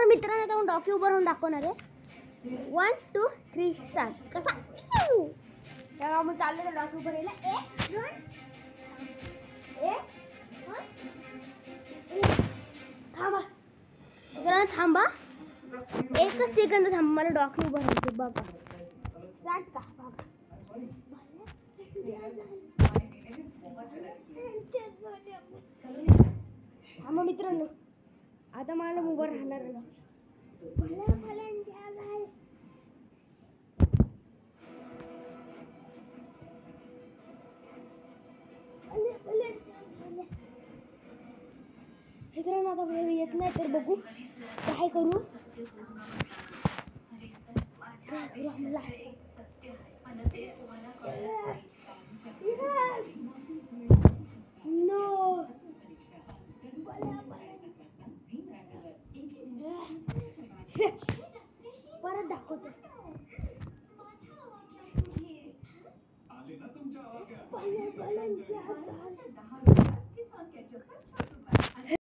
मित्रांनो आता डॉकी उभं राहून दाखवणार आहे. 1 2 3 स्टार्ट. कसा तेव्हा मग चालले डॉकी उभं राहिला. 1 थांबा मित्रांनो, थांबा 1 सेकंद थांबा. मला डॉकी उभं राहायचं बघा. स्टार्ट का बघा. थांबा मित्रांनो, आता मला उभं राहणार आहे. मित्रांनो आता वेळ येत नाही तर बघू काय करू. परत दाखवतो.